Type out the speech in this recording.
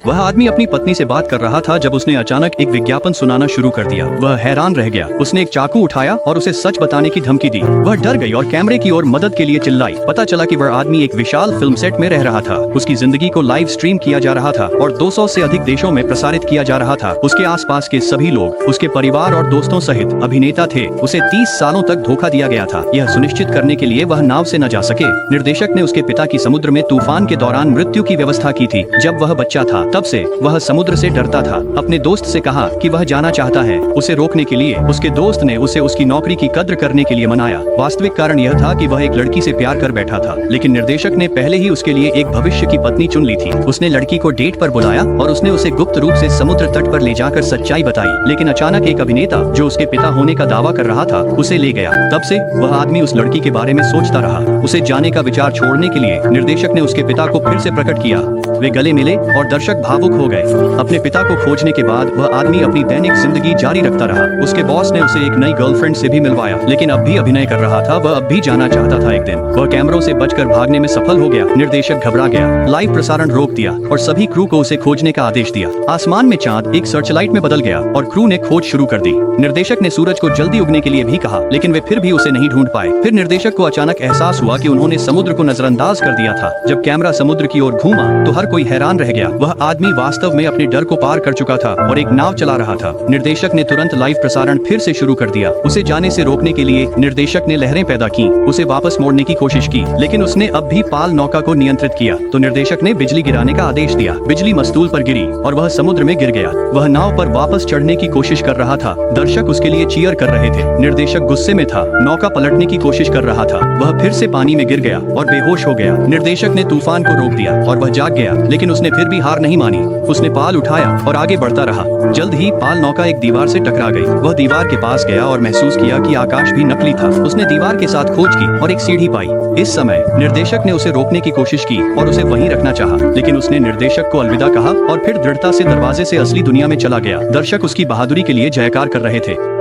वह आदमी अपनी पत्नी से बात कर रहा था जब उसने अचानक एक विज्ञापन सुनाना शुरू कर दिया। वह हैरान रह गया। उसने एक चाकू उठाया और उसे सच बताने की धमकी दी। वह डर गई और कैमरे की ओर मदद के लिए चिल्लाई। पता चला कि वह आदमी एक विशाल फिल्म सेट में रह रहा था। उसकी जिंदगी को लाइव स्ट्रीम किया जा रहा था और 200 से अधिक देशों में प्रसारित किया जा रहा था। उसके आसपास के सभी लोग उसके परिवार और दोस्तों सहित अभिनेता थे। उसे 30 सालों तक धोखा दिया गया था, यह सुनिश्चित करने के लिए वह नाव से न जा सके। निर्देशक ने उसके पिता की समुद्र में तूफान के दौरान मृत्यु की व्यवस्था की थी। जब वह बच्चा था तब से वह समुद्र से डरता था। अपने दोस्त से कहा कि वह जाना चाहता है। उसे रोकने के लिए उसके दोस्त ने उसे उसकी नौकरी की कद्र करने के लिए मनाया। वास्तविक कारण यह था कि वह एक लड़की से प्यार कर बैठा था, लेकिन निर्देशक ने पहले ही उसके लिए एक भविष्य की पत्नी चुन ली थी। उसने लड़की को डेट पर बुलाया और उसने उसे गुप्त रूप से समुद्र तट पर ले जाकर सच्चाई बताई। लेकिन अचानक एक अभिनेता जो उसके पिता होने का दावा कर रहा था उसे ले गया। तब से वह आदमी उस लड़की के बारे में सोचता रहा। उसे जाने का विचार छोड़ने के लिए निर्देशक ने उसके पिता को फिर से प्रकट किया। वे गले मिले और दर्शक भावुक हो गए। अपने पिता को खोजने के बाद वह आदमी अपनी दैनिक जिंदगी जारी रखता रहा। उसके बॉस ने उसे एक नई गर्लफ्रेंड से भी मिलवाया, लेकिन अब भी अभिनय कर रहा था। वह अब भी जाना चाहता था। एक दिन वह कैमरों से बचकर भागने में सफल हो गया। निर्देशक घबरा गया, लाइव प्रसारण रोक दिया और सभी क्रू को उसे खोजने का आदेश दिया। आसमान में चांद एक सर्चलाइट में बदल गया और क्रू ने खोज शुरू कर दी। निर्देशक ने सूरज को जल्दी उगने के लिए भी कहा, लेकिन वे फिर भी उसे नहीं ढूंढ पाए। फिर निर्देशक को अचानक एहसास हुआ कि उन्होंने समुद्र को नजरअंदाज कर दिया था। जब कैमरा समुद्र की ओर घूमा तो हर कोई हैरान रह गया। वह आदमी वास्तव में अपने डर को पार कर चुका था और एक नाव चला रहा था। निर्देशक ने तुरंत लाइव प्रसारण फिर से शुरू कर दिया। उसे जाने से रोकने के लिए निर्देशक ने लहरें पैदा की, उसे वापस मोड़ने की कोशिश की, लेकिन उसने अब भी पाल नौका को नियंत्रित किया। तो निर्देशक ने बिजली गिराने का आदेश दिया। बिजली मस्तूल पर गिरी और वह समुद्र में गिर गया। वह नाव पर वापस चढ़ने की कोशिश कर रहा था। दर्शक उसके लिए चीयर कर रहे थे। निर्देशक गुस्से में था। नौका पलटने की कोशिश कर रहा था। वह फिर से पानी में गिर गया और बेहोश हो गया। निर्देशक ने तूफान को रोक दिया और वह जाग गया, लेकिन उसने फिर भी हार नहीं मानी। उसने पाल उठाया और आगे बढ़ता रहा। जल्द ही पाल नौका एक दीवार से टकरा गई। वह दीवार के पास गया और महसूस किया कि आकाश भी नकली था। उसने दीवार के साथ खोज की और एक सीढ़ी पाई। इस समय निर्देशक ने उसे रोकने की कोशिश की और उसे वहीं रखना चाहा, लेकिन उसने निर्देशक को अलविदा कहा और फिर दृढ़ता से दरवाजे से असली दुनिया में चला गया। दर्शक उसकी बहादुरी के लिए जयकार कर रहे थे।